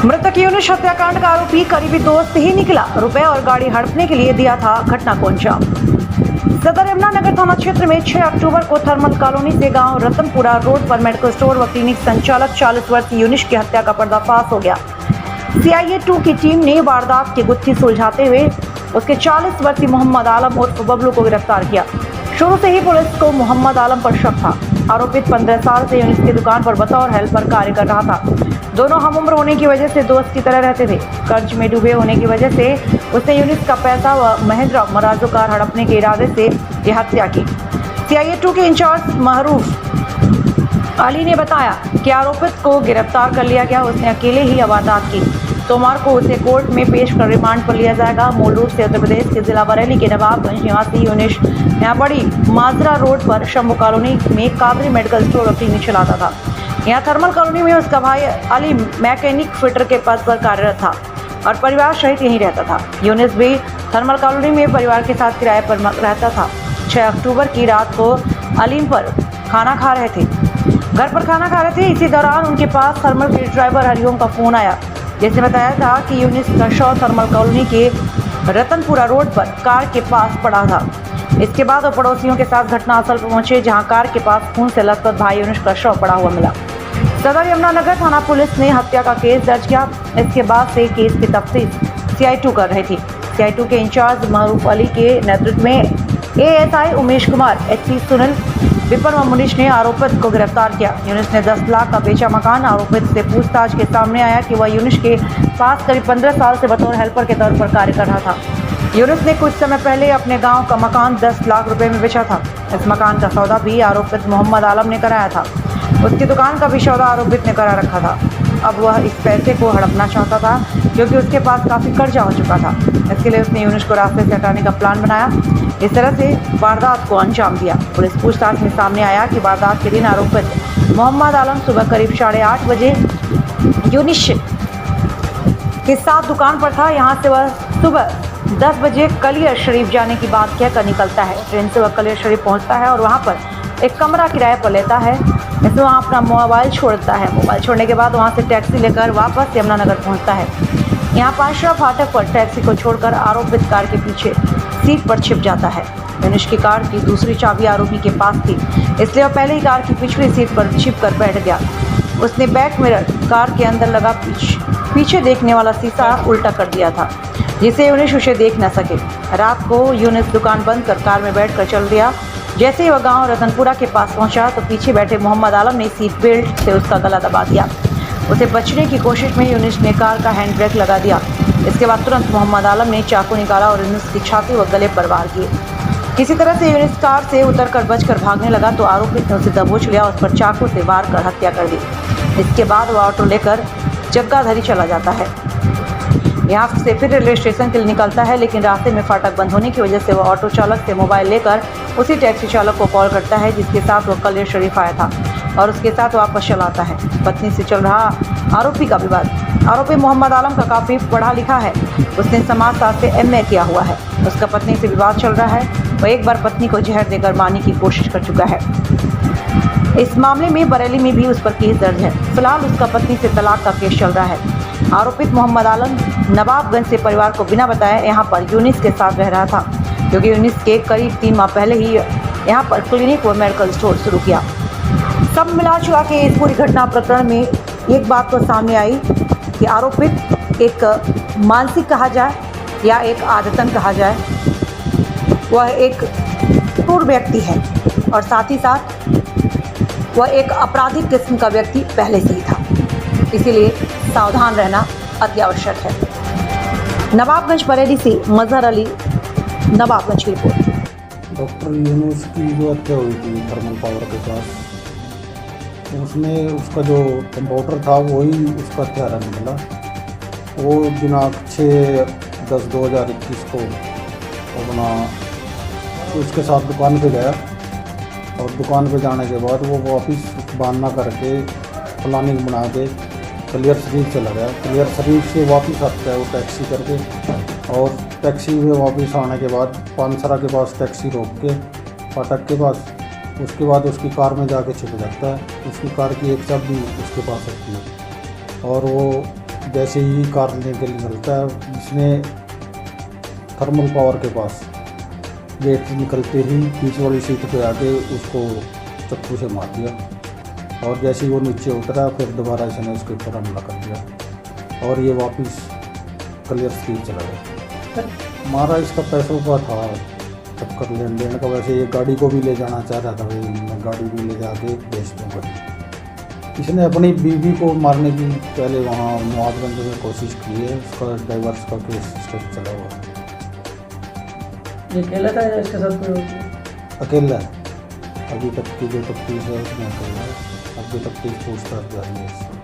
मृतक यूनुस हत्याकांड का आरोपी करीबी दोस्त ही निकला। रुपए और गाड़ी हड़पने के लिए दिया था घटना को अंजाम। सदर यमुनानगर थाना क्षेत्र में 6 अक्टूबर को थर्मल कॉलोनी से गांव रतनपुरा रोड पर मेडिकल स्टोर व क्लिनिक संचालक 40 वर्षीय यूनुस की हत्या का पर्दाफाश हो गया। CIA 2 की टीम ने वारदात की गुत्थी सुलझाते हुए उसके 40 वर्षीय मोहम्मद आलम उर्फ बबलू को गिरफ्तार किया। शुरू से ही पुलिस को मोहम्मद आलम पर शक था। आरोपित 15 साल से यूनुस की दुकान पर बतौर हेल्पर कार्य कर रहा था। दोनों हम उम्र होने की वजह से दोस्त की तरह रहते थे। कर्ज में डूबे होने की वजह से उसने यूनुस का पैसा व महिंद्रा मराजो कार हड़पने के इरादे से यह हत्या की। CIA 2 के इंचार्ज महरूफ अली ने बताया कि आरोपित को गिरफ्तार कर लिया गया। उसने अकेले ही वारदात की। सोमवार को उसे कोर्ट में पेश कर रिमांड पर लिया जाएगा। मूल रूप से उत्तर प्रदेश के जिला बरेली के नवाबगंज निवासी यूनुस यहाँ बड़ी माजरा रोड पर शंभू कॉलोनी में कादरी मेडिकल स्टोर और क्लिनिक चलाता था। यहाँ थर्मल कॉलोनी में उसका भाई अली मैकेनिक फिटर के पद पर कार्यरत था और परिवार सहित यहीं रहता था। यूनुस भी थर्मल कॉलोनी में परिवार के साथ किराए पर रहता था। 6 अक्टूबर की रात को अलीम पर खाना खा रहे थे, घर पर खाना खा रहे थे। इसी दौरान उनके पास थर्मल के ड्राइवर हरिओम का फोन आया, जिसने बताया था कि यूनुस का शव थर्मल कॉलोनी के रतनपुरा रोड पर कार के पास पड़ा था। इसके बाद वो पड़ोसियों के साथ घटनास्थल पर पहुंचे, जहां कार के पास खून से लथपथ भाई यूनुस का शव पड़ा हुआ मिला। सदर यमुनानगर थाना पुलिस ने हत्या का केस दर्ज किया। इसके बाद से केस की तफ्तीश CI 2 कर रही थी। CI 2 के इंचार्ज महरूफ अली के नेतृत्व में ASI उमेश कुमार, HP सुनील, विपिन व मुनीश ने आरोपित को गिरफ्तार किया। यूनुस ने 10 लाख का बेचा मकान। आरोपित से पूछताछ के सामने आया कि वह यूनुस के पास करीब 15 साल से बतौर हेल्पर के तौर पर कार्य कर रहा था। यूनुस ने कुछ समय पहले अपने गांव का मकान 10 लाख रुपए में बेचा था। इस मकान का सौदा भी आरोपित मोहम्मद आलम ने कराया था। उसकी दुकान का भी सौदा आरोपित ने करा रखा था। अब वह इस पैसे को हड़पना चाहता था, क्योंकि उसके पास काफ़ी कर्जा हो चुका था। इसके लिए उसने यूनुस को रास्ते से हटाने का प्लान बनाया। इस तरह से वारदात को अंजाम दिया। पुलिस पूछताछ में सामने आया कि वारदात के दिन आरोपित मोहम्मद आलम सुबह करीब 8:30 बजे यूनुस के साथ दुकान पर था। यहाँ से वह सुबह 10 बजे कलियर शरीफ जाने की बात कहकर निकलता है। ट्रेन से वह कलियर शरीफ पहुँचता है और वहाँ पर एक कमरा किराए पर लेता है। इसमें वहाँ अपना मोबाइल छोड़ता है। मोबाइल छोड़ने के बाद वहाँ से टैक्सी लेकर वापस यमुनानगर पहुँचता है। यहाँ पांचवा फाटक पर टैक्सी को छोड़कर आरोपित कार के पीछे सीट पर छिप जाता है। यूनुस की कार की दूसरी चाबी आरोपी के पास थी, इसलिए वह पहले ही कार की पिछली सीट पर छिप कर बैठ गया। उसने बैक मिरर कार के अंदर लगा पीछे देखने वाला शीशा उल्टा कर दिया था, जिससे यूनुस उसे देख न सके। रात को यूनुस दुकान बंद कर कार में बैठकर चल दिया। जैसे ही वह गांव रतनपुरा के पास पहुंचा तो पीछे बैठे मोहम्मद आलम ने सीट बेल्ट से उसका गला दबा दिया। उसे बचने की कोशिश में यूनुस ने कार का हैंड ब्रेक लगा दिया। इसके बाद तुरंत मोहम्मद आलम ने चाकू निकाला और यूनुस की छाती व गले पर वार किए। किसी तरह से यूनुस कार से उतरकर बचकर भागने लगा तो आरोपित ने उसे दबोच लिया, उस पर चाकू से वार कर हत्या कर दी। इसके बाद वह ऑटो लेकर जग्गाधरी चला जाता है। यहाँ से फिर रेलवे स्टेशन के लिए निकलता है, लेकिन रास्ते में फाटक बंद होने की वजह से वह ऑटो चालक से मोबाइल लेकर उसी टैक्सी चालक को कॉल करता है, जिसके साथ वह कलियर शरीफ आया था, और उसके साथ वापस चला आता है। पत्नी से चल रहा आरोपी का विवाद। आरोपी मोहम्मद आलम का काफ़ी पढ़ा लिखा है। उसने समाजशास्त्र से MA किया हुआ है। उसका पत्नी से विवाद चल रहा है। वह एक बार पत्नी को जहर देकर मारने की कोशिश कर चुका है। इस मामले में बरेली में भी उस पर केस दर्ज है। फिलहाल उसका पत्नी से तलाक का केस चल रहा है। आरोपित मोहम्मद आलम नवाबगंज से परिवार को बिना बताए यहाँ पर यूनुस के साथ रह रहा था, क्योंकि यूनुस के करीब 3 माह पहले ही यहाँ पर क्लिनिक व मेडिकल स्टोर शुरू किया। सब मिला जुला के इस पूरी घटना प्रकरण में एक बात तो सामने आई कि आरोपित एक मानसिक कहा जाए या एक आदतन कहा जाए, वह एक क्रूर व्यक्ति है और साथ ही साथ वह एक आपराधिक किस्म का व्यक्ति पहले से ही था। इसीलिए सावधान रहना अति आवश्यक है। नवाबगंज बरेली से मजहर अली, नवाबगंज की रिपोर्ट। डॉक्टर यूनुस की जो हत्या हुई थी थर्मल पावर के पास, उसमें उसका जो कंपाउंडर था वही उसका हत्यारा निकला। वो दिनांक 6/10/2021 को अपना उसके साथ दुकान पे गया और दुकान पे जाने के बाद वो वापस बहाना करके प्लानिंग बना के कलियर शरीफ चला गया। कलियर शरीफ से वापस आता है वो टैक्सी करके, और टैक्सी में वापस आने के बाद पानसरा के पास टैक्सी रोक के फाटक के पास, उसके बाद उसकी कार में जाके छिप जाता है। उसकी कार की एक चाबी उसके पास होती है और वो जैसे ही कार लेने के लिए निकलता है, इसने थर्मल पावर के पास गेट से निकलते ही पीछे वाली सीट पे आके उसको चप्पू से मार दिया और जैसे ही वो नीचे उतरा फिर दोबारा इसने उसके ऊपर हमला कर दिया और ये वापस क्लियर स्ट्रीट चला गया। मारा इसका पैसों का था, चक्कर लेन देन का। वैसे ये गाड़ी को भी ले जाना चाह रहा था, भाई मैं गाड़ी भी ले जाके बेच दूँगा। इसने अपनी बीवी को मारने की पहले वहाँ मुआदगंज में कोशिश की है, उसका डाइवर्स का केस चला हुआ है। ये अकेला था या इसके साथ कोई और था? अकेला है, अभी तक की जो तफ्तीश है उसमें अकेला है, अभी तक की पूछताछ जारी है।